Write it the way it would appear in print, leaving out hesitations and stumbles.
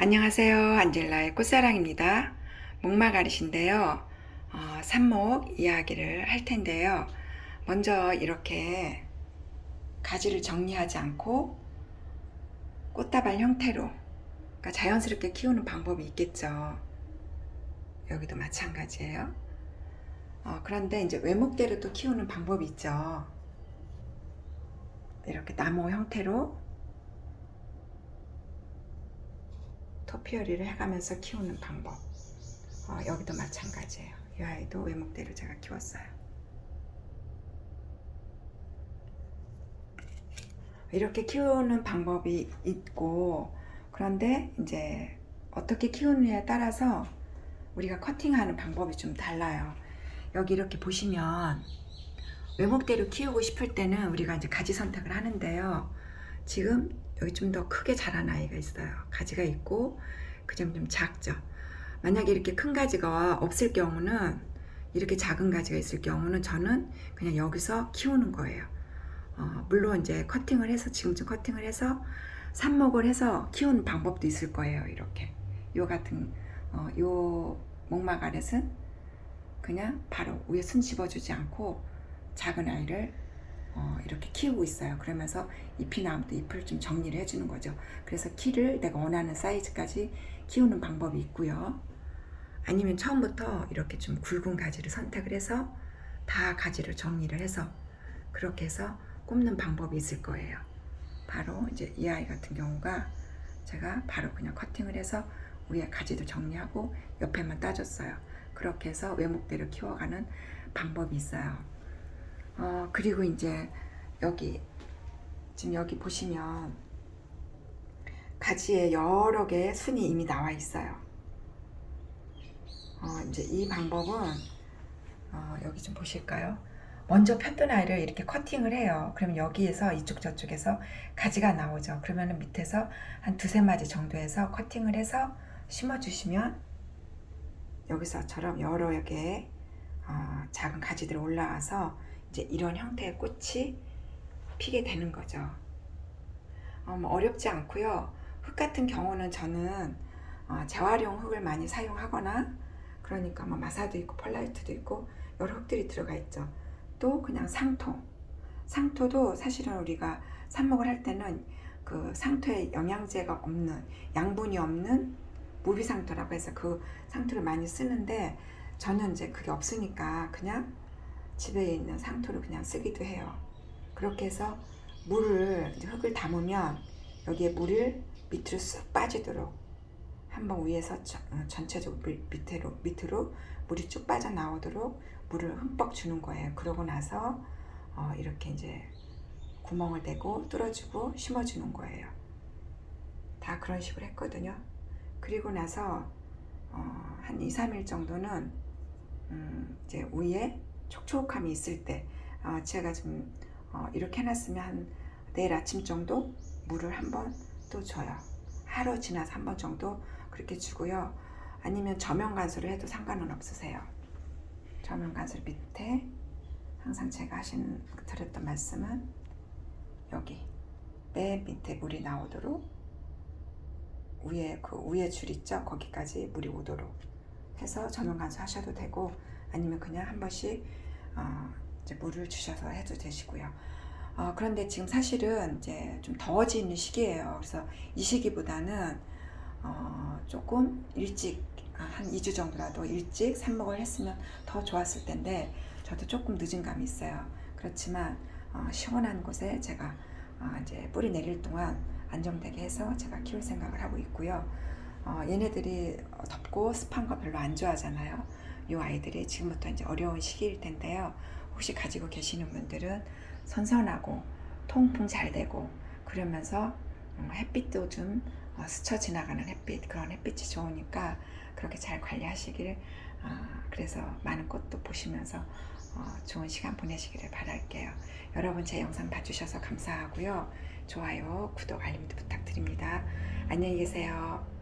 안녕하세요. 안젤라의 꽃사랑입니다. 목마가릿인데요. 삽목 이야기를 할 텐데요. 먼저 이렇게 가지를 정리하지 않고 꽃다발 형태로, 그러니까 자연스럽게 키우는 방법이 있겠죠. 여기도 마찬가지예요. 그런데 이제 외목대로 또 키우는 방법이 있죠. 이렇게 나무 형태로 토피어리를 해가면서 키우는 방법. 여기도 마찬가지예요. 이 아이도 외목대로 제가 키웠어요. 이렇게 키우는 방법이 있고, 그런데 이제 어떻게 키우느냐에 따라서 우리가 커팅하는 방법이 좀 달라요. 여기 이렇게 보시면 외목대로 키우고 싶을 때는 우리가 이제 가지 선택을 하는데요. 지금 여기 좀 더 크게 자란 아이가 있어요. 가지가 있고 그 점 좀 작죠. 만약에 이렇게 큰 가지가 없을 경우는, 이렇게 작은 가지가 있을 경우는 저는 그냥 여기서 키우는 거예요. 물론 이제 커팅을 해서, 지금쯤 커팅을 해서 삽목을 해서 키우는 방법도 있을 거예요. 이렇게 요 같은 요 목마가렛은 그냥 바로 위에 순 집어주지 않고 작은 아이를 이렇게 키우고 있어요. 그러면서 잎이 나오면 또 잎을 좀 정리를 해주는 거죠. 그래서 키를 내가 원하는 사이즈까지 키우는 방법이 있고요. 아니면 처음부터 이렇게 좀 굵은 가지를 선택을 해서 다 가지를 정리를 해서 그렇게 해서 꼽는 방법이 있을 거예요. 바로 이제 이 아이 같은 경우가 제가 바로 그냥 커팅을 해서 위에 가지도 정리하고 옆에만 따줬어요. 그렇게 해서 외목대로 키워가는 방법이 있어요. 그리고 이제 여기 지금 여기 보시면 가지에 여러 개의 순이 이미 나와 있어요. 이제 이 방법은 여기 좀 보실까요? 먼저 폈던 아이를 이렇게 커팅을 해요. 그러면 여기에서 이쪽 저쪽에서 가지가 나오죠. 그러면 밑에서 한 두세 마디 정도에서 커팅을 해서 심어주시면 여기서처럼 여러 개의 작은 가지들이 올라와서 이제 이런 형태의 꽃이 피게 되는 거죠. 어렵지 않고요. 흙 같은 경우는 저는 재활용 흙을 많이 사용하거나, 그러니까 마사도 있고 펄라이트도 있고 여러 흙들이 들어가 있죠. 또 그냥 상토도 사실은 우리가 삽목을 할 때는 그 상토에 영양제가 없는, 양분이 없는 무비상토라고 해서 그 상토를 많이 쓰는데, 저는 이제 그게 없으니까 그냥 집에 있는 상토를 그냥 쓰기도 해요. 그렇게 해서 물을, 이제 흙을 담으면 여기에 물을 밑으로 쑥 빠지도록 한번 위에서 전체적으로 밑으로 물이 쭉 빠져나오도록 물을 흠뻑 주는 거예요. 그러고 나서 이렇게 이제 구멍을 대고 뚫어주고 심어주는 거예요. 다 그런 식으로 했거든요. 그리고 나서 한 2, 3일 정도는 이제 위에 촉촉함이 있을 때 제가 좀 이렇게 해놨으면 한 내일 아침 정도 물을 한번 또 줘요. 하루 지나서 한 번 정도 그렇게 주고요. 아니면 저면 간수를 해도 상관은 없으세요. 저면 간수 밑에 항상 제가 드렸던 말씀은 여기 맨 밑에 물이 나오도록 위에 그 위에 줄 있죠? 거기까지 물이 오도록 해서 저면 간수 하셔도 되고, 아니면 그냥 한 번씩 이제 물을 주셔서 해도 되시고요. 그런데 지금 사실은 이제 좀 더워지는 시기예요. 그래서 이 시기보다는 조금 일찍, 한 2주 정도라도 일찍 삽목을 했으면 더 좋았을 텐데, 저도 조금 늦은 감이 있어요. 그렇지만 시원한 곳에 제가 이제 뿌리 내릴 동안 안정되게 해서 제가 키울 생각을 하고 있고요. 얘네들이 덥고 습한 거 별로 안 좋아하잖아요. 이 아이들이 지금부터 이제 어려운 시기일 텐데요. 혹시 가지고 계시는 분들은 선선하고 통풍 잘 되고, 그러면서 햇빛도 좀 스쳐 지나가는 햇빛, 그런 햇빛이 좋으니까 그렇게 잘 관리하시길, 그래서 많은 꽃도 보시면서 좋은 시간 보내시기를 바랄게요. 여러분 제 영상 봐주셔서 감사하고요. 좋아요, 구독, 알림도 부탁드립니다. 안녕히 계세요.